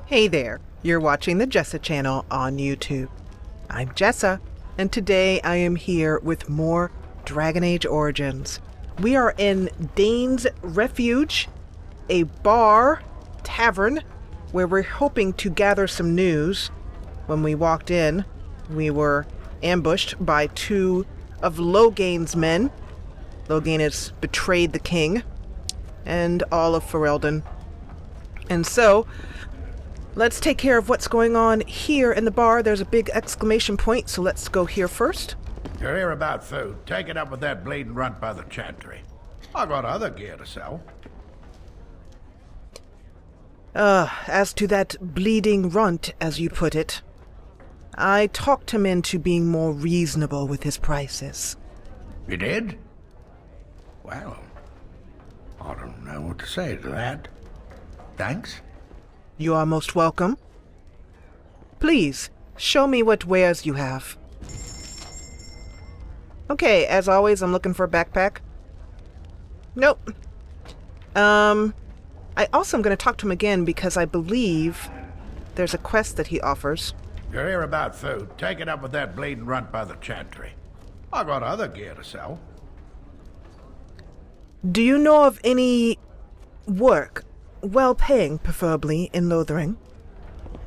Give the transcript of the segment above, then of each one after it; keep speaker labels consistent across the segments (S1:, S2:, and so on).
S1: Hey there, you're watching the Jessa Channel on YouTube. I'm Jessa, and today I am here with more Dragon Age Origins. We are in Dane's Refuge, a bar, tavern, where we're hoping to gather some news. When we walked in, we were ambushed by two of Logain's men. Logain has betrayed the king and all of Ferelden. And so, let's take care of what's going on here in the bar. There's a big exclamation point, so let's go here first.
S2: You're here about food. Take it up with that bleeding runt by the chantry. I got other gear to sell.
S1: As to that bleeding runt, as you put it, I talked him into being more reasonable with his prices.
S2: You did? Well, I don't know what to say to that. Thanks.
S1: You are most welcome. Please, show me what wares you have. Okay, as always, I'm looking for a backpack. Nope. I also am going to talk to him again because I believe there's a quest that he offers.
S2: You're here about food. Take it up with that bleeding runt by the chantry. I got other gear to sell.
S1: Do you know of any work, well-paying preferably, in Lothering?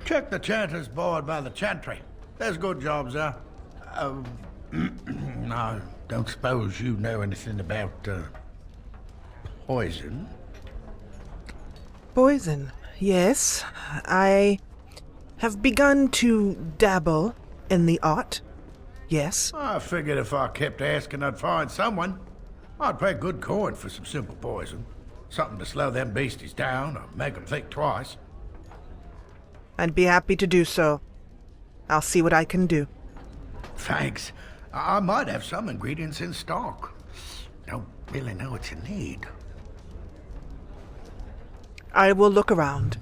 S2: Check the chanter's board by the chantry. There's good jobs there. I don't suppose you know anything about, poison?
S1: Poison, yes. I have begun to dabble in the art, yes.
S2: I figured if I kept asking, I'd find someone. I'd pay good coin for some simple poison. Something to slow them beasties down or make them think twice.
S1: I'd be happy to do so. I'll see what I can do.
S2: Thanks. I might have some ingredients in stock. Don't really know what you need.
S1: I will look around.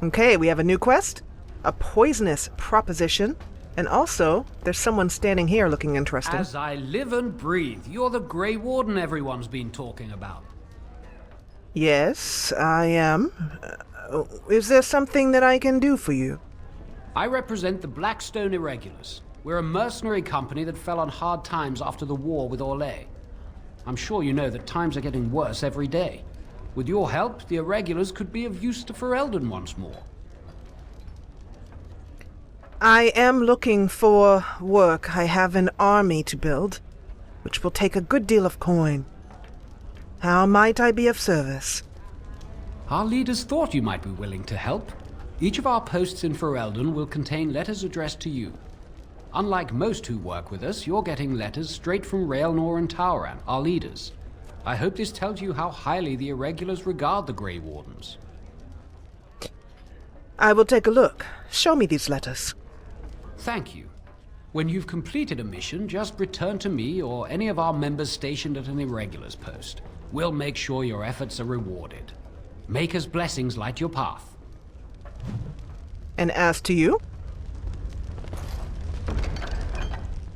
S1: Okay, we have a new quest, a poisonous proposition, and also there's someone standing here looking interesting.
S3: As I live and breathe, you're the Grey Warden everyone's been talking about.
S1: Yes, I am. Is there something that I can do for you?
S3: I represent the Blackstone Irregulars. We're a mercenary company that fell on hard times after the war with Orlais. I'm sure you know that times are getting worse every day. With your help, the Irregulars could be of use to Ferelden once more.
S1: I am looking for work. I have an army to build, which will take a good deal of coin. How might I be of service?
S3: Our leaders thought you might be willing to help. Each of our posts in Ferelden will contain letters addressed to you. Unlike most who work with us, you're getting letters straight from Raelnor and Tauran, our leaders. I hope this tells you how highly the Irregulars regard the Grey Wardens.
S1: I will take a look. Show me these letters.
S3: Thank you. When you've completed a mission, just return to me or any of our members stationed at an Irregulars post. We'll make sure your efforts are rewarded. Maker's blessings light your path.
S1: And as to you?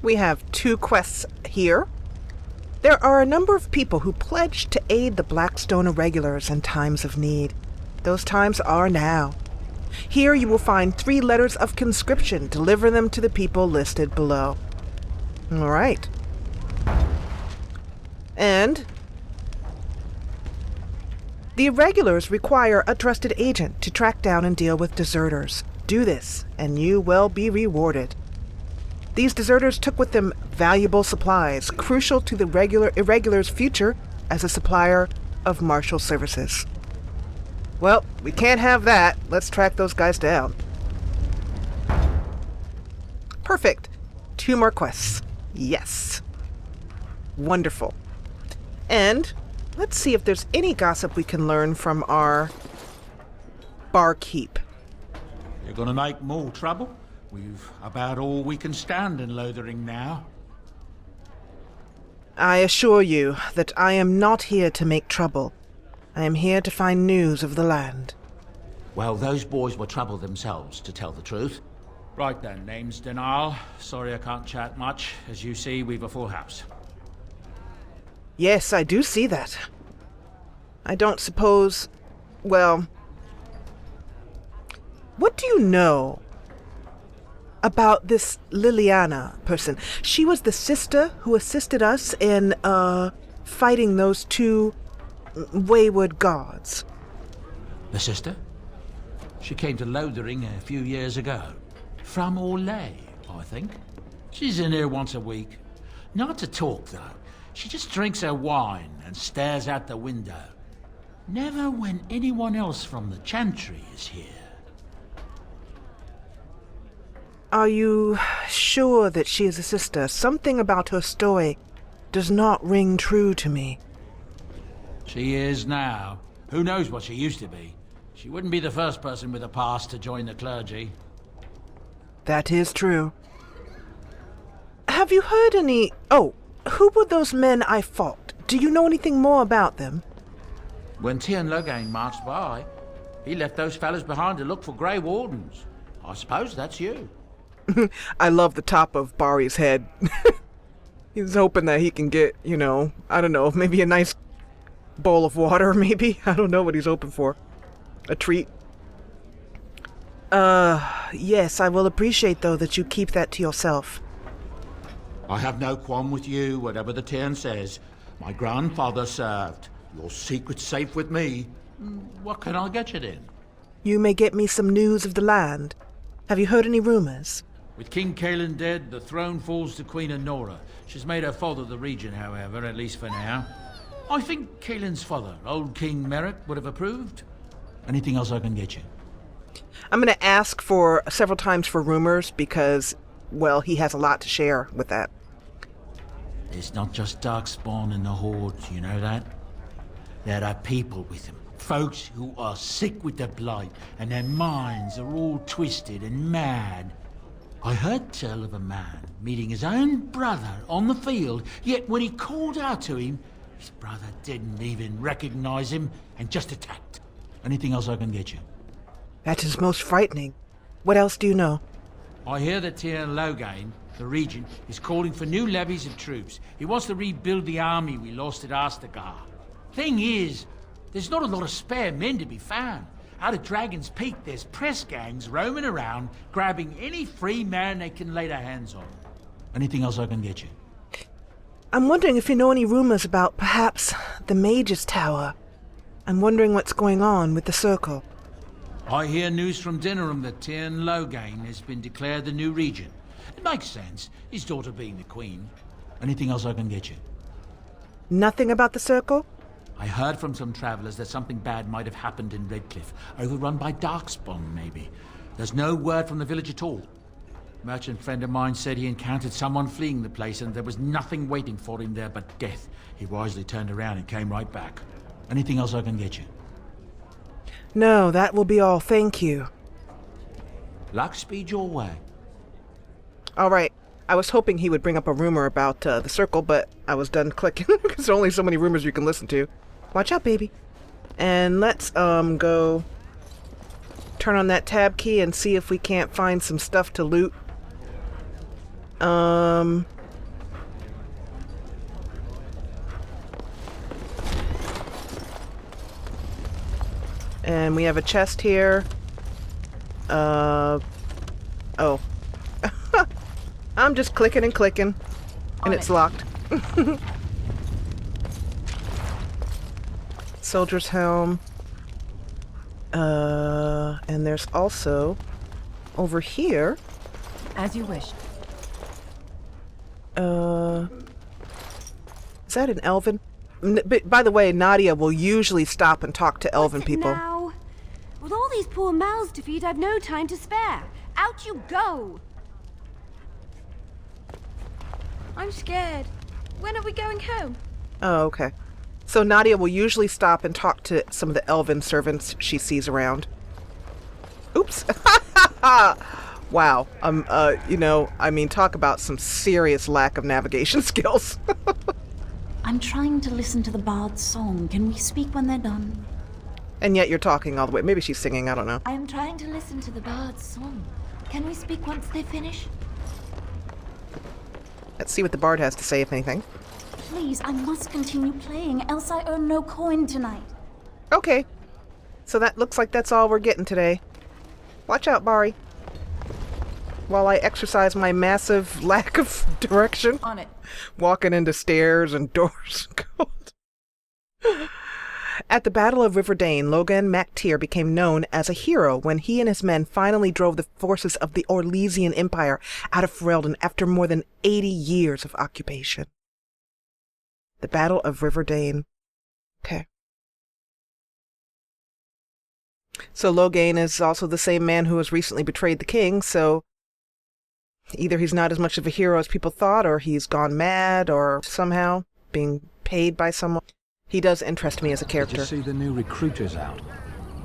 S1: We have two quests here. There are a number of people who pledged to aid the Blackstone Irregulars in times of need. Those times are now. Here you will find 3 letters of conscription. Deliver them to the people listed below. All right. And the Irregulars require a trusted agent to track down and deal with deserters. Do this, and you will be rewarded. These deserters took with them valuable supplies, crucial to the Irregulars' future as a supplier of martial services. Well, we can't have that. Let's track those guys down. Perfect. 2 more quests. Yes. Wonderful. And let's see if there's any gossip we can learn from our barkeep.
S4: You're gonna make more trouble? We've about all we can stand in Lothering now.
S1: I assure you that I am not here to make trouble. I am here to find news of the land.
S4: Well, those boys were trouble themselves, to tell the truth. Right then, name's Denial. Sorry I can't chat much. As you see, we've a full house.
S1: Yes, I do see that. I don't suppose... well... what do you know about this Liliana person? She was the sister who assisted us in, fighting those two wayward gods.
S4: The sister? She came to Lothering a few years ago. From Orlais, I think. She's in here once a week. Not to talk, though. She just drinks her wine and stares out the window. Never when anyone else from the Chantry is here.
S1: Are you sure that she is a sister? Something about her story does not ring true to me.
S4: She is now. Who knows what she used to be? She wouldn't be the first person with a past to join the clergy.
S1: That is true. Have you heard any... Oh, who were those men I fought? Do you know anything more about them?
S4: When Tien Logain marched by, he left those fellas behind to look for Grey Wardens. I suppose that's you.
S1: I love the top of Bari's head. He's hoping that he can get, you know, I don't know, maybe a nice bowl of water, maybe? I don't know what he's hoping for. A treat. Yes, I will appreciate, though, that you keep that to yourself.
S4: I have no qualm with you, whatever the Tien says. My grandfather served. Your secret's safe with me. What can I get you then?
S1: You may get me some news of the land. Have you heard any rumors?
S4: With King Caelan dead, the throne falls to Queen Honora. She's made her father the regent, however, at least for now. I think Caelan's father, old King Merrick, would have approved. Anything else I can get you?
S1: I'm going to ask for several times for rumors because, well, he has a lot to share with that.
S4: It's not just darkspawn in the hordes, you know that? There are people with him. Folks who are sick with the blight, and their minds are all twisted and mad. I heard tell of a man meeting his own brother on the field, yet when he called out to him, his brother didn't even recognize him and just attacked. Anything else I can get you?
S1: That is most frightening. What else do you know?
S4: I hear that Tien Logain, the regent, is calling for new levies of troops. He wants to rebuild the army we lost at Astagar. Thing is, there's not a lot of spare men to be found. Out of Dragon's Peak, there's press gangs roaming around, grabbing any free man they can lay their hands on. Anything else I can get you?
S1: I'm wondering if you know any rumors about, perhaps, the Mage's Tower. I'm wondering what's going on with the Circle.
S4: I hear news from Dinnerham that Tien Logain has been declared the new regent. It makes sense, his daughter being the queen. Anything else I can get you?
S1: Nothing about the Circle?
S4: I heard from some travelers that something bad might have happened in Redcliffe, overrun by darkspawn, maybe. There's no word from the village at all. A merchant friend of mine said he encountered someone fleeing the place and there was nothing waiting for him there but death. He wisely turned around and came right back. Anything else I can get you?
S1: No, that will be all, thank you.
S4: Luck speed your way.
S1: All right. I was hoping he would bring up a rumor about the Circle, but I was done clicking because there are only so many rumors you can listen to. Watch out, baby. And let's go turn on that tab key and see if we can't find some stuff to loot. And we have a chest here. Oh. I'm just clicking and clicking, and it's locked. Soldier's helm. And there's also, over here...
S5: As you wish.
S1: Is that an elven? By the way, Nadea will usually stop and talk to elven people.
S5: Now? With all these poor mouths to feed, I've no time to spare. Out you go! I'm scared. When are we going home?
S1: Oh, okay. So Nadea will usually stop and talk to some of the elven servants she sees around. Oops. Wow. You know, I mean, talk about some serious lack of navigation skills.
S6: I'm trying to listen to the bard's song. Can we speak when they're done?
S1: And yet you're talking all the way. Maybe she's singing, I don't know.
S6: I am trying to listen to the bard's song. Can we speak once they finish?
S1: Let's see what the bard has to say, if anything.
S6: Please, I must continue playing, else I earn no coin tonight.
S1: Okay. So that looks like that's all we're getting today. Watch out, Bari. While I exercise my massive lack of direction.
S6: On it.
S1: Walking into stairs and doors. At the Battle of Riverdane, Logan MacTier became known as a hero when he and his men finally drove the forces of the Orlesian Empire out of Ferelden after more than 80 years of occupation. The Battle of Riverdane. Okay. So Logain is also the same man who has recently betrayed the king, so either he's not as much of a hero as people thought, or he's gone mad, or somehow being paid by someone. He does interest me as a character.
S7: Did you see the new recruiters out?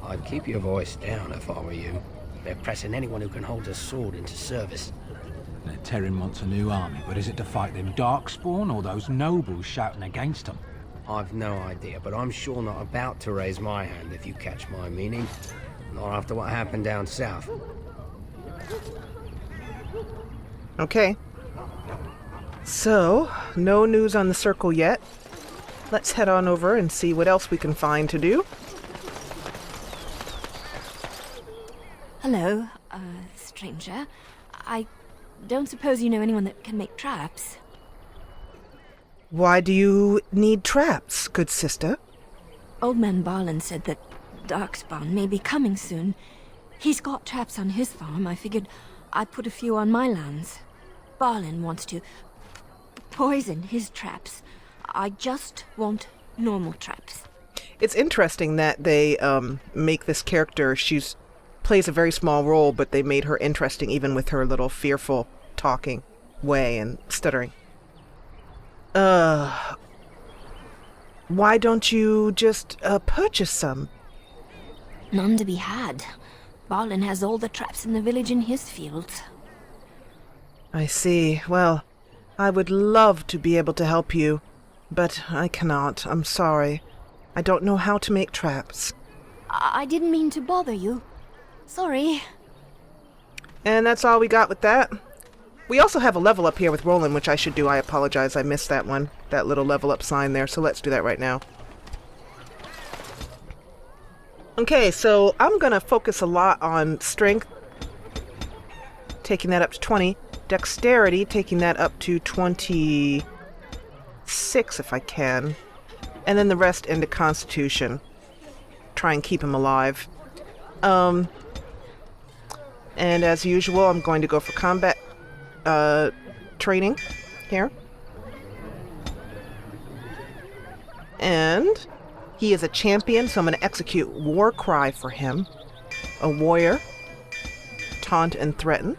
S8: I'd keep your voice down if I were you. They're pressing anyone who can hold a sword into service.
S7: Now, Terran wants a new army, but is it to fight them darkspawn or those nobles shouting against them?
S8: I've no idea, but I'm sure not about to raise my hand, if you catch my meaning. Not after what happened down south.
S1: Okay. So, no news on the circle yet. Let's head on over and see what else we can find to do.
S5: Hello, stranger. I don't suppose you know anyone that can make traps?
S1: Why do you need traps, good sister?
S5: Old man Barlin said that darkspawn may be coming soon. He's got traps on his farm. I figured I'd put a few on my lands. Barlin wants to poison his traps. I just want normal traps.
S1: It's interesting that they make this character, she's plays a very small role, but they made her interesting even with her little fearful talking way and stuttering. Why don't you just purchase some?
S5: None to be had. Barlin has all the traps in the village in his fields.
S1: I see. Well, I would love to be able to help you, but I cannot. I'm sorry. I don't know how to make traps.
S5: I didn't mean to bother you. Sorry.
S1: And that's all we got with that. We also have a level up here with Roland, which I should do. I apologize. I missed that one. That little level up sign there. So let's do that right now. Okay, so I'm going to focus a lot on strength. Taking that up to 20. Dexterity, taking that up to 26 if I can. And then the rest into Constitution. Try and keep him alive. And as usual, I'm going to go for combat training here. And he is a champion, so I'm going to execute War Cry for him. A warrior. Taunt and threaten.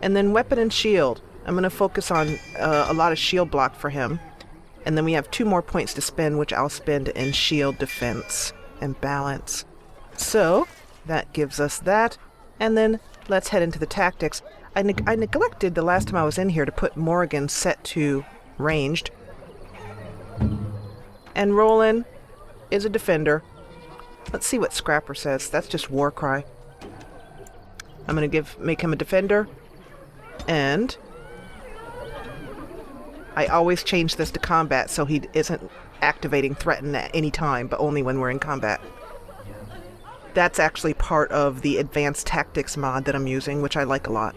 S1: And then weapon and shield. I'm going to focus on a lot of shield block for him. And then we have 2 more points to spend, which I'll spend in shield defense and balance. So that gives us that. And then let's head into the tactics. I neglected the last time I was in here to put Morrigan set to ranged. And Roland is a defender. Let's see what Scrapper says. That's just War Cry. I'm going to make him a defender. And I always change this to combat so he isn't activating threaten at any time, but only when we're in combat. That's actually part of the advanced tactics mod that I'm using, which I like a lot.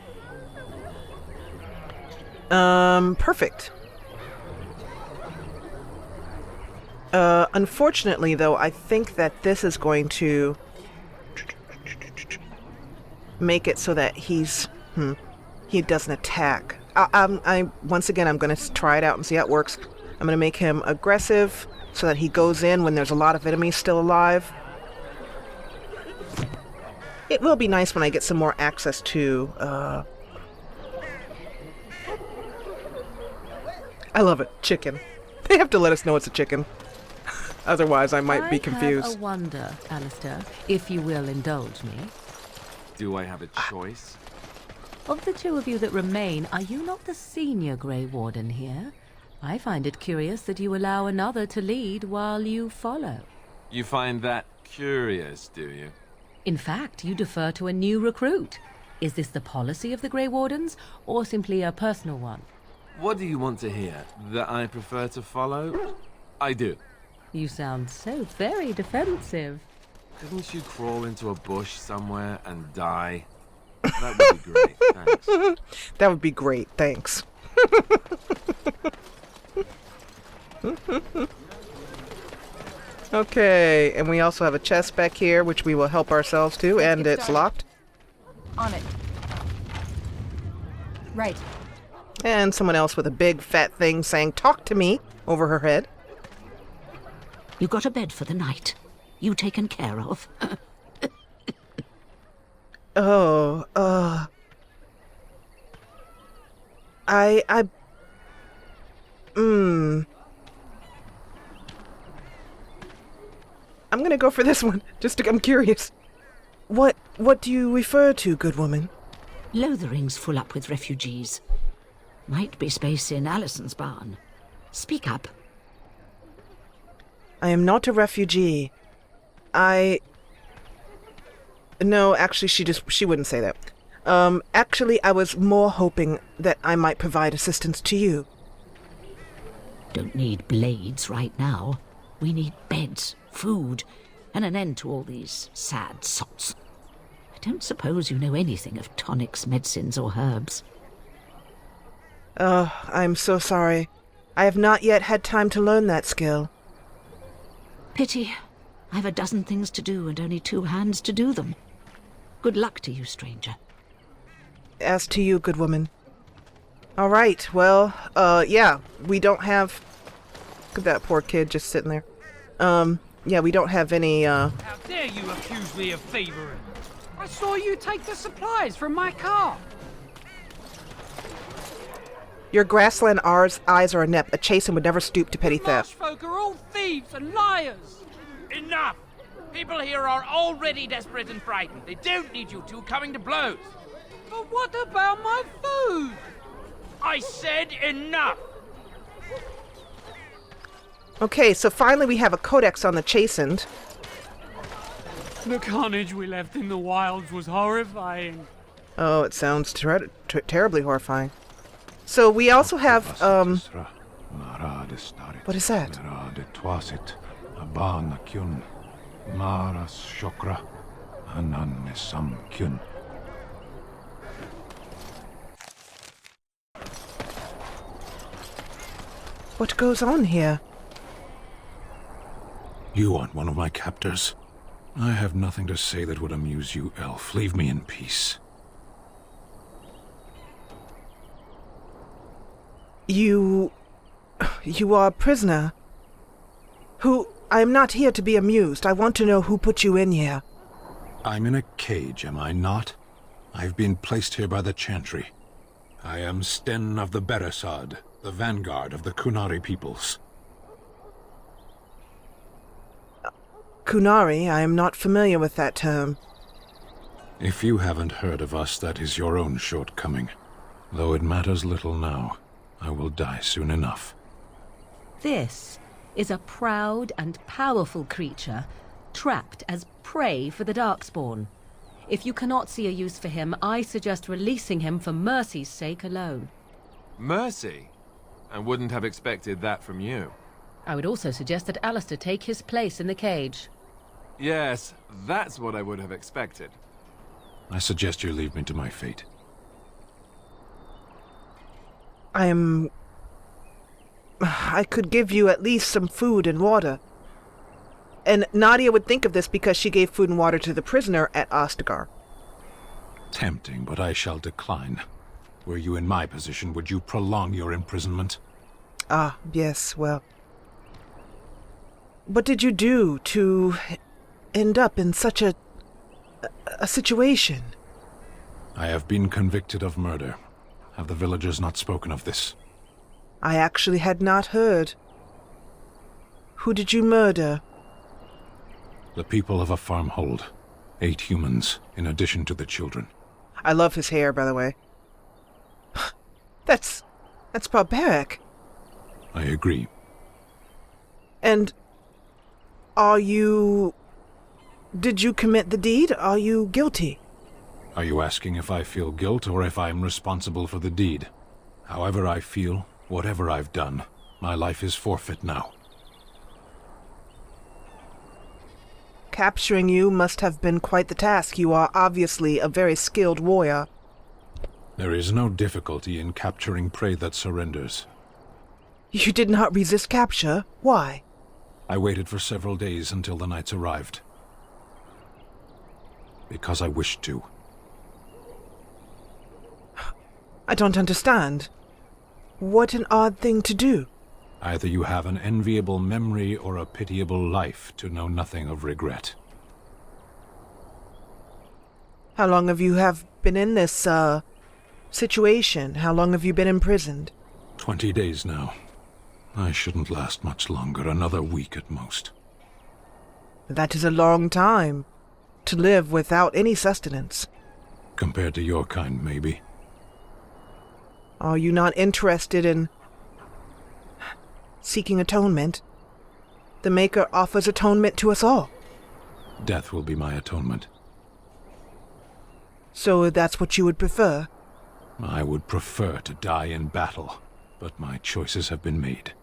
S1: Perfect. Unfortunately, though, I think that this is going to make it so that he doesn't attack. Once again, I'm going to try it out and see how it works. I'm going to make him aggressive so that he goes in when there's a lot of enemies still alive. It will be nice when I get some more access to, I love it. Chicken. They have to let us know it's a chicken. Otherwise, I might be confused.
S9: I have a wonder, Alistair, if you will indulge me.
S10: Do I have a choice?
S9: Of the 2 of you that remain, are you not the senior Grey Warden here? I find it curious that you allow another to lead while you follow.
S10: You find that curious, do you?
S9: In fact, you defer to a new recruit. Is this the policy of the Grey Wardens, or simply a personal one?
S10: What do you want to hear? That I prefer to follow? I do.
S9: You sound so very defensive.
S10: Couldn't you crawl into a bush somewhere and die? That would be great, thanks.
S1: That would be great, thanks. Okay, and we also have a chest back here, which we will help ourselves to, and it's locked.
S6: On it. Right.
S1: And someone else with a big fat thing saying, "Talk to me," over her head.
S11: You got a bed for the night. You taken care of.
S1: Oh, I'm gonna go for this one, I'm curious. What do you refer to, good woman?
S11: Lothering's full up with refugees. Might be space in Alison's barn. Speak up.
S1: I am not a refugee. No, actually, she wouldn't say that. Actually, I was more hoping that I might provide assistance to you.
S11: Don't need blades right now. We need beds, food, and an end to all these sad sots. I don't suppose you know anything of tonics, medicines, or herbs.
S1: I'm so sorry. I have not yet had time to learn that skill.
S11: Pity. I've a dozen things to do and only 2 hands to do them. Good luck to you, stranger.
S1: As to you, good woman. All right, well, yeah, we don't have... Look at that poor kid just sitting there. Yeah, we don't have any,
S12: How dare you accuse me of thievery? I saw you take the supplies from my car.
S1: Your grassland eyes are inept. A chasen would never stoop to petty theft.
S12: Marsh folk are all thieves and liars. Enough! People here are already desperate and frightened. They don't need you two coming to blows. But what about my food? I said enough!
S1: Okay, so finally we have a codex on the chastened.
S12: The carnage we left in the wilds was horrifying.
S1: Oh, it sounds terribly horrifying. So we also have, what is that? What goes on here?
S13: You aren't one of my captors. I have nothing to say that would amuse you, elf. Leave me in peace.
S1: You are a prisoner. I am not here to be amused. I want to know who put you in here.
S13: I'm in a cage, am I not? I've been placed here by the Chantry. I am Sten of the Beresad, the vanguard of the Kunari peoples.
S1: Kunari? I am not familiar with that term.
S13: If you haven't heard of us, that is your own shortcoming. Though it matters little now. I will die soon enough.
S9: This is a proud and powerful creature, trapped as prey for the darkspawn. If you cannot see a use for him, I suggest releasing him for mercy's sake alone.
S10: Mercy? I wouldn't have expected that from you.
S9: I would also suggest that Alistair take his place in the cage.
S10: Yes, that's what I would have expected.
S13: I suggest you leave me to my fate.
S1: I could give you at least some food and water. And Nadea would think of this because she gave food and water to the prisoner at Ostagar.
S13: Tempting, but I shall decline. Were you in my position, would you prolong your imprisonment?
S1: Ah, yes, well. What did you do to end up in such a situation?
S13: I have been convicted of murder. Have the villagers not spoken of this?
S1: I actually had not heard. Who did you murder?
S13: The people of a farmhold. 8 humans, in addition to the children.
S1: I love his hair, by the way. That's barbaric.
S13: I agree.
S1: And did you commit the deed? Are you guilty?
S13: Are you asking if I feel guilt or if I'm responsible for the deed? However I feel, whatever I've done, my life is forfeit now.
S1: Capturing you must have been quite the task. You are obviously a very skilled warrior.
S13: There is no difficulty in capturing prey that surrenders.
S1: You did not resist capture? Why?
S13: I waited for several days until the knights arrived. Because I wished to.
S1: I don't understand. What an odd thing to do.
S13: Either you have an enviable memory or a pitiable life to know nothing of regret.
S1: How long have you been in this, situation? How long have you been imprisoned?
S13: 20 days now. I shouldn't last much longer, another week at most.
S1: That is a long time to live without any sustenance.
S13: Compared to your kind, maybe.
S1: Are you not interested in seeking atonement? The Maker offers atonement to us all.
S13: Death will be my atonement.
S1: So that's what you would prefer?
S13: I would prefer to die in battle, but my choices have been made.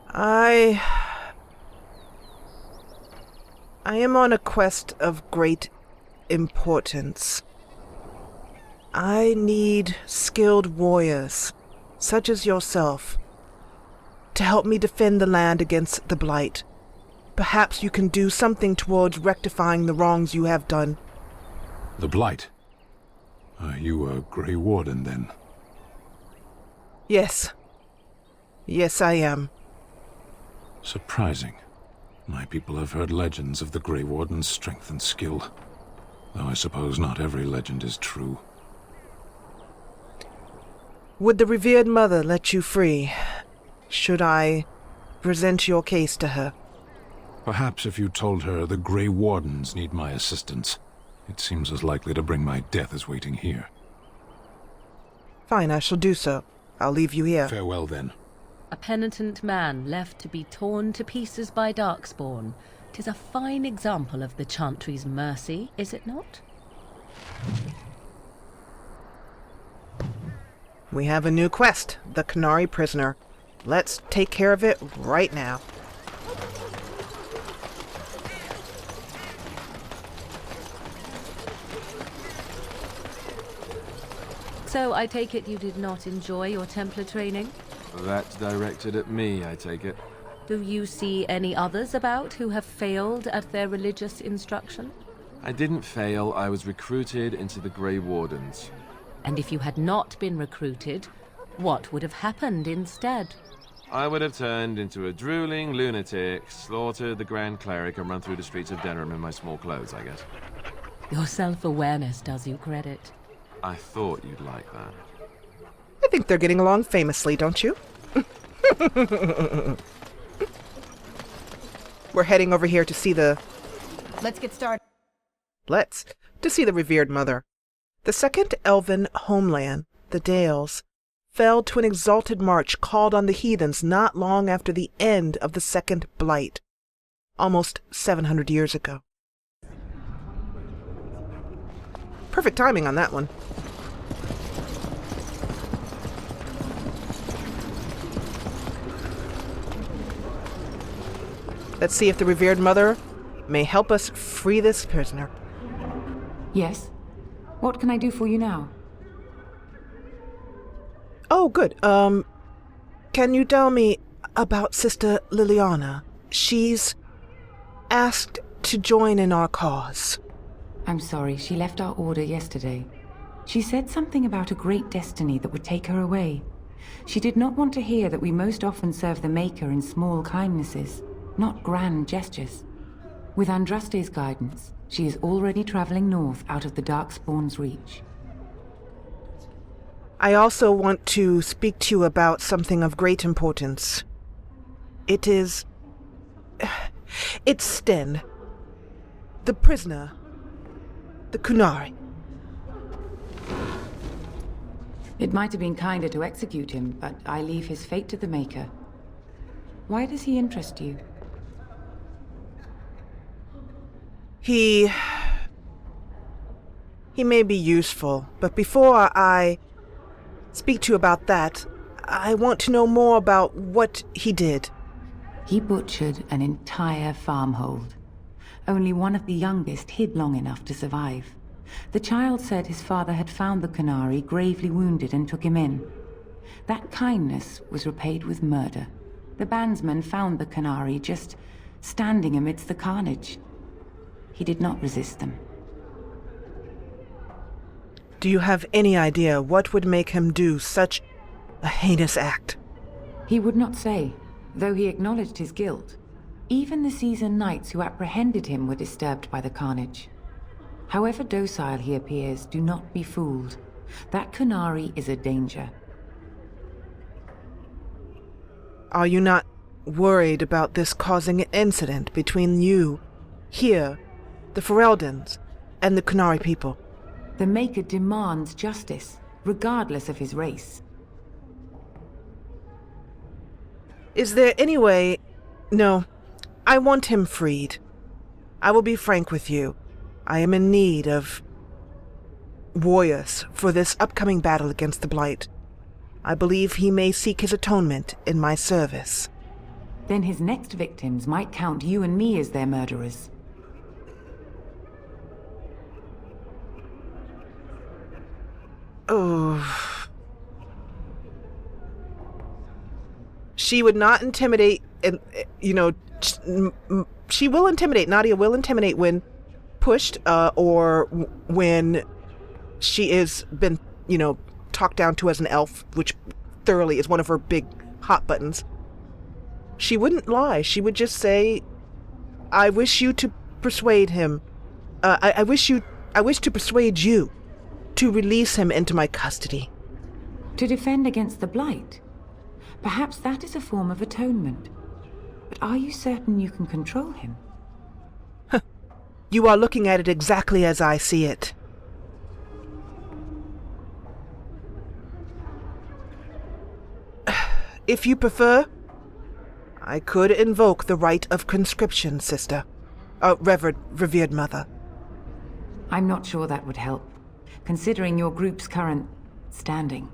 S1: I am on a quest of great importance. I need skilled warriors, such as yourself, to help me defend the land against the Blight. Perhaps you can do something towards rectifying the wrongs you have done.
S13: The Blight? Are you a Grey Warden, then?
S1: Yes. Yes, I am.
S13: Surprising. My people have heard legends of the Grey Warden's strength and skill, though I suppose not every legend is true.
S1: Would the revered mother let you free, should I present your case to her?
S13: Perhaps if you told her the Grey Wardens need my assistance. It seems as likely to bring my death as waiting here.
S1: Fine, I shall do so. I'll leave you here.
S13: Farewell, then.
S9: A penitent man left to be torn to pieces by darkspawn. 'Tis a fine example of the Chantry's mercy, is it not?
S1: We have a new quest, the Canary Prisoner. Let's take care of it right now.
S9: So I take it you did not enjoy your Templar training?
S10: That's directed at me, I take it.
S9: Do you see any others about who have failed at their religious instruction?
S10: I didn't fail, I was recruited into the Grey Wardens.
S9: And if you had not been recruited, what would have happened instead?
S10: I would have turned into a drooling lunatic, slaughtered the Grand Cleric, and run through the streets of Denham in my small clothes, I guess.
S9: Your self-awareness does you credit.
S10: I thought you'd like that.
S1: I think they're getting along famously, don't you? We're heading over here to see the...
S14: Let's get started.
S1: To see the revered mother. The second elven homeland, the Dales, fell to an exalted march called on the heathens not long after the end of the Second Blight, almost 700 years ago. Perfect timing on that one. Let's see if the revered mother may help us free this prisoner.
S14: Yes? What can I do for you now?
S1: Oh, good. Can you tell me about Sister Liliana? She's asked to join in our cause.
S14: I'm sorry, she left our order yesterday. She said something about a great destiny that would take her away. She did not want to hear that we most often serve the Maker in small kindnesses, not grand gestures. With Andraste's guidance, she is already traveling north out of the Darkspawn's reach.
S1: I also want to speak to you about something of great importance. It's Sten, the prisoner, the Kunari.
S14: It might have been kinder to execute him, but I leave his fate to the Maker. Why does he interest you?
S1: He may be useful, but before I speak to you about that, I want to know more about what he did.
S14: He butchered an entire farmhold. Only one of the youngest hid long enough to survive. The child said his father had found the Canary gravely wounded and took him in. That kindness was repaid with murder. The bandsman found the Canary just standing amidst the carnage. He did not resist them.
S1: Do you have any idea what would make him do such a heinous act?
S14: He would not say, though he acknowledged his guilt. Even the seasoned knights who apprehended him were disturbed by the carnage. However docile he appears, do not be fooled. That Canary is a danger.
S1: Are you not worried about this causing an incident between you, here, the Fereldens, and the Canary people?
S14: The Maker demands justice, regardless of his race.
S1: Is there any way... No, I want him freed. I will be frank with you. I am in need of warriors for this upcoming battle against the Blight. I believe he may seek his atonement in my service.
S14: Then his next victims might count you and me as their murderers.
S1: Oh. She would not intimidate, and she will intimidate. Nadea will intimidate when pushed, or when she is been, talked down to as an elf, which thoroughly is one of her big hot buttons. She wouldn't lie. She would just say, I wish you to persuade him. I wish to persuade you to release him into my custody.
S14: To defend against the Blight? Perhaps that is a form of atonement. But are you certain you can control him?
S1: You are looking at it exactly as I see it. If you prefer, I could invoke the rite of conscription, sister. Revered mother.
S14: I'm not sure that would help, considering your group's current standing.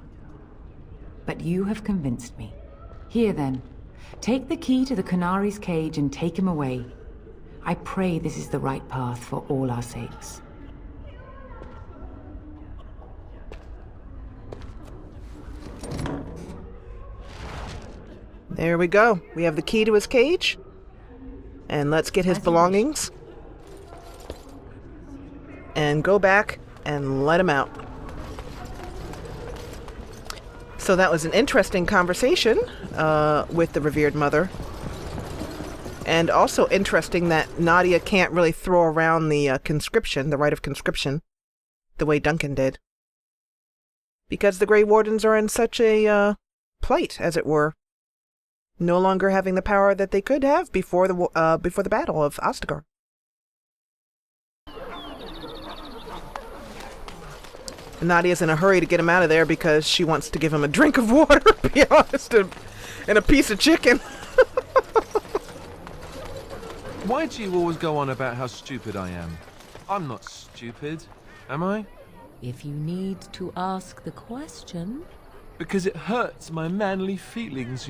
S14: But you have convinced me. Here then, take the key to the Canary's cage and take him away. I pray this is the right path for all our sakes.
S1: There we go. We have the key to his cage. And let's get his belongings. And go back and let him out. So that was an interesting conversation with the revered mother. And also interesting that Nadea can't really throw around the conscription, the rite of conscription, the way Duncan did. Because the Grey Wardens are in such a plight, as it were. No longer having the power that they could have before the Battle of Ostagar. Nadia's in a hurry to get him out of there because she wants to give him a drink of water, to be honest, and a piece of chicken.
S10: Why do you always go on about how stupid I am? I'm not stupid, am I?
S9: If you need to ask the question...
S10: Because it hurts my manly feelings,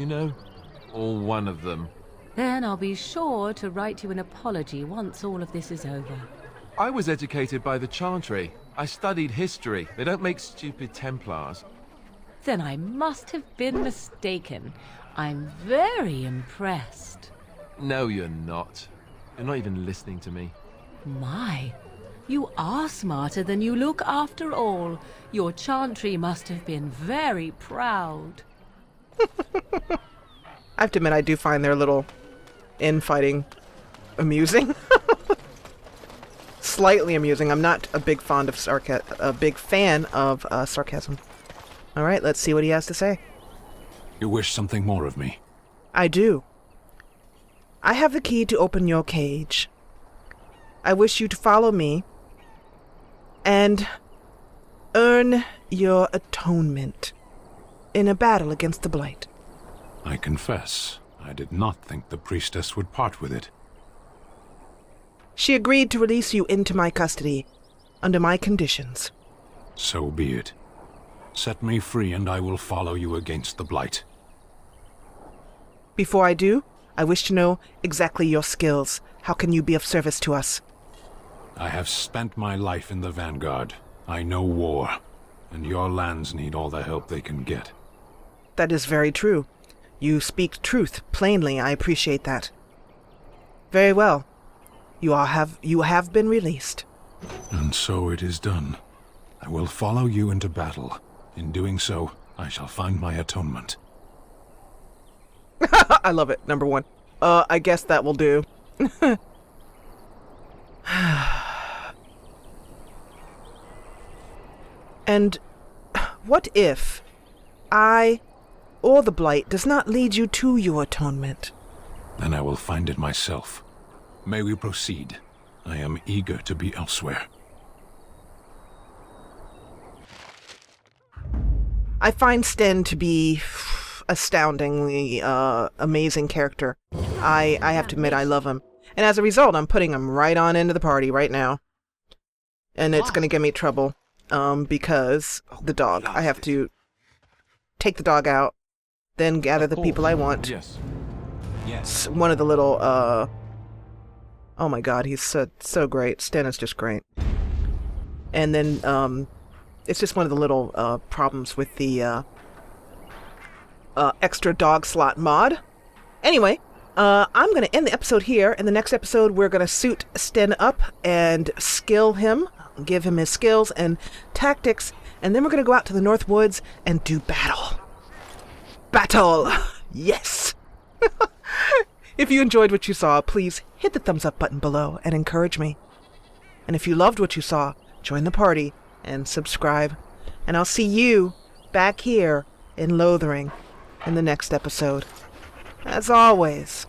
S10: Or one of them.
S9: Then I'll be sure to write you an apology once all of this is over.
S10: I was educated by the Chantry. I studied history. They don't make stupid Templars.
S9: Then I must have been mistaken. I'm very impressed.
S10: No, you're not. You're not even listening to me.
S9: My, you are smarter than you look after all. Your Chantry must have been very proud.
S1: I have to admit, I do find their little infighting amusing. Slightly amusing. I'm not a big fan of sarcasm. All right, let's see what he has to say.
S13: You wish something more of me?
S1: I do. I have the key to open your cage. I wish you to follow me and earn your atonement in a battle against the Blight.
S13: I confess, I did not think the priestess would part with it.
S1: She agreed to release you into my custody, under my conditions.
S13: So be it. Set me free and I will follow you against the Blight.
S1: Before I do, I wish to know exactly your skills. How can you be of service to us?
S13: I have spent my life in the Vanguard. I know war, and your lands need all the help they can get.
S1: That is very true. You speak truth plainly. I appreciate that. Very well. You have been released.
S13: And so it is done. I will follow you into battle. In doing so, I shall find my atonement.
S1: I love it. Number 1. I guess that will do. And what if I or the Blight does not lead you to your atonement?
S13: Then I will find it myself. May we proceed? I am eager to be elsewhere.
S1: I find Sten to be astoundingly amazing character. I have to admit I love him. And as a result, I'm putting him right on into the party right now. And it's going to give me trouble because the dog. I have to take the dog out, then gather the people I want.
S10: Yes.
S1: Yes. One of the little, oh my god, he's so great. Sten is just great. And then, it's just one of the little problems with the extra dog slot mod. Anyway, I'm going to end the episode here. In the next episode, we're going to suit Sten up and skill him, give him his skills and tactics, and then we're going to go out to the North Woods and do battle. Battle! Yes! If you enjoyed what you saw, please hit the thumbs up button below and encourage me. And if you loved what you saw, join the party and subscribe. And I'll see you back here in Lothering in the next episode. As always,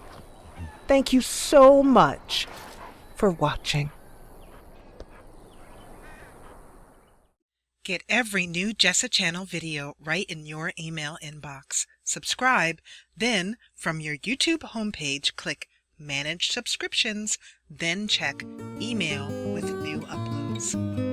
S1: thank you so much for watching. Get every new Jessa Channel video right in your email inbox. Subscribe, then from your YouTube homepage, click Manage Subscriptions, then check Email with new uploads.